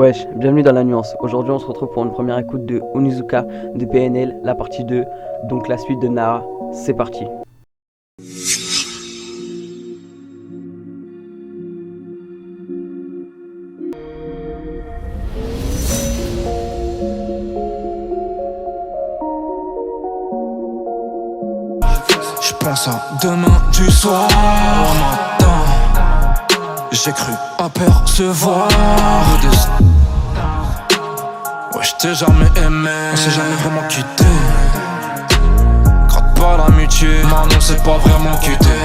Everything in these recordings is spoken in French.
Wesh, bienvenue dans la nuance. Aujourd'hui on se retrouve pour une première écoute de Onizuka de PNL, la partie 2, donc la suite de Nara. C'est parti. Je pense à demain du soir au matin. J'ai cru apercevoir le destin. Ouais, je t'ai jamais aimé, on s'est jamais vraiment quitté. Gratte pas l'amitié, maintenant c'est pas vraiment quitté.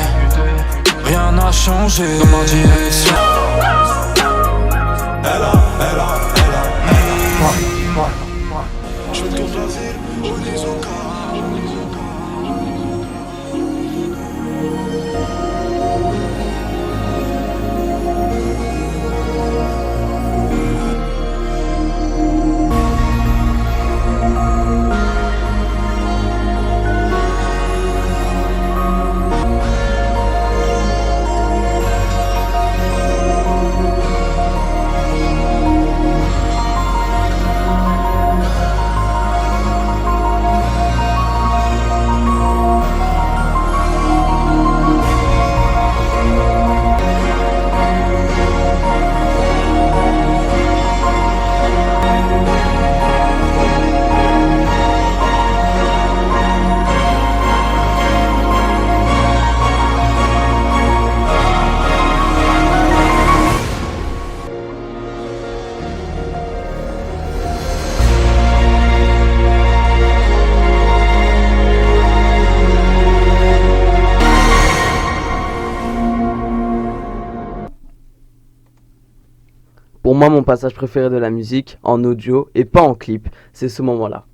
Rien n'a changé dans ma direction. Je fais le tour de la ville, Onizuka. Pour moi, mon passage préféré de la musique, en audio et pas en clip, c'est ce moment-là.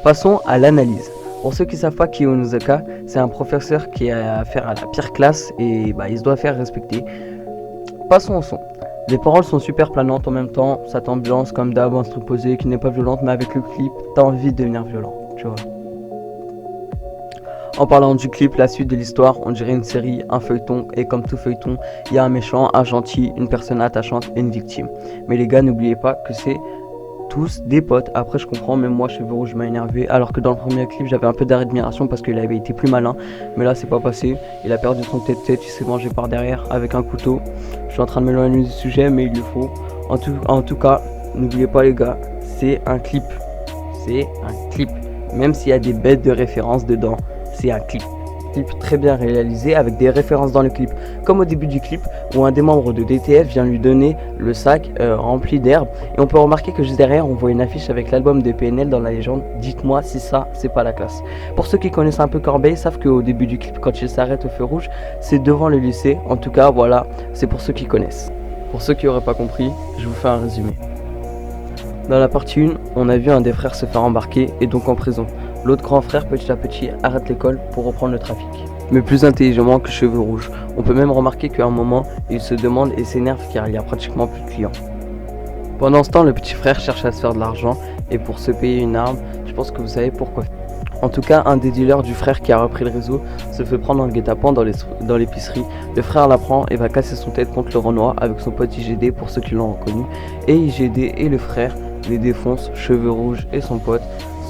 Passons à l'analyse. Pour ceux qui ne savent pas qui est Onizuka, c'est un professeur qui a affaire à la pire classe et il se doit faire respecter. Passons au son. Les paroles sont super planantes en même temps, ça t'ambiance comme d'hab, un truc posé qui n'est pas violente, mais avec le clip, t'as envie de devenir violent, tu vois. En parlant du clip, la suite de l'histoire, on dirait une série, un feuilleton, et comme tout feuilleton, il y a un méchant, un gentil, une personne attachante et une victime. Mais les gars, n'oubliez pas que c'est tous des potes. Après je comprends, même moi Cheveux Rouges m'a énervé, alors que dans le premier clip j'avais un peu d'admiration parce qu'il avait été plus malin, mais là c'est pas passé. Il a perdu son tête-tête, il s'est mangé par derrière avec un couteau. Je suis en train de m'éloigner du sujet, mais il le faut. En tout cas, n'oubliez pas les gars, c'est un clip. C'est un clip. Même s'il y a des bêtes de références dedans, c'est un clip. Très bien réalisé avec des références dans le clip, comme au début du clip où un des membres de DTF vient lui donner le sac rempli d'herbe, et on peut remarquer que juste derrière on voit une affiche avec l'album de PNL dans la légende. Dites-moi si ça c'est pas la classe. Pour ceux qui connaissent un peu Corbeil savent qu'au début du clip, quand il s'arrête au feu rouge, c'est devant le lycée. En tout cas voilà, c'est pour ceux qui connaissent. Pour ceux qui n'auraient pas compris, je vous fais un résumé. Dans la partie 1, on a vu un des frères se faire embarquer et donc en prison. L'autre grand frère petit à petit arrête l'école pour reprendre le trafic. Mais plus intelligemment que Cheveux Rouges. On peut même remarquer qu'à un moment, il se demande et s'énerve car il y a pratiquement plus de clients. Pendant ce temps, le petit frère cherche à se faire de l'argent et pour se payer une arme, je pense que vous savez pourquoi. En tout cas, un des dealers du frère qui a repris le réseau se fait prendre en guet-apens dans l'épicerie. Le frère l'apprend et va casser son tête contre le Renoir avec son pote IGD pour ceux qui l'ont reconnu. Et IGD et le frère les défoncent. Cheveux Rouges et son pote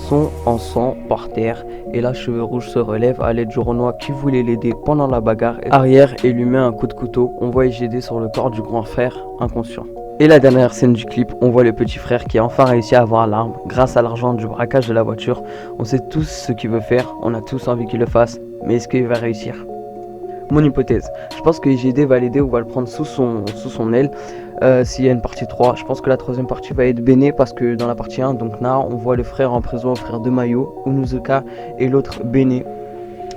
sont en sang par terre, et là Cheveux Rouges se relève à l'aide du Renoir qui voulait l'aider pendant la bagarre arrière et lui met un coup de couteau. On voit IGD sur le corps du grand frère inconscient. Et la dernière scène du clip, on voit le petit frère qui a enfin réussi à avoir l'arme grâce à l'argent du braquage de la voiture. On sait tous ce qu'il veut faire, on a tous envie qu'il le fasse, mais est-ce qu'il va réussir? Mon hypothèse, je pense que IGD va l'aider ou va le prendre sous son aile s'il y a une partie 3. Je pense que la troisième partie va être Béné parce que dans la partie 1, donc Nara, on voit le frère en prison, le frère de Mayo, Onizuka et l'autre Béné.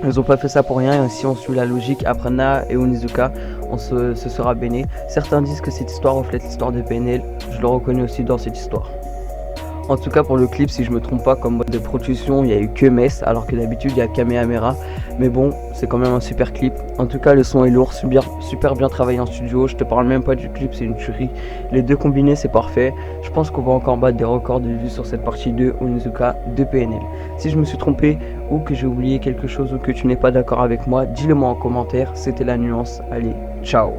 Ils ont pas fait ça pour rien, et si on suit la logique, après Nara et Onizuka, ce sera Béné. Certains disent que cette histoire reflète l'histoire de PNL, je le reconnais aussi dans cette histoire. En tout cas pour le clip, si je me trompe pas, comme mode de production, il y a eu que Mess, alors que d'habitude il y a Kamehameha. Mais bon, c'est quand même un super clip. En tout cas le son est lourd, super bien travaillé en studio. Je te parle même pas du clip, c'est une tuerie. Les deux combinés c'est parfait. Je pense qu'on va encore battre des records de vues sur cette partie 2 Onizuka de PNL. Si je me suis trompé ou que j'ai oublié quelque chose ou que tu n'es pas d'accord avec moi, dis-le moi en commentaire. C'était La Nuance. Allez, ciao.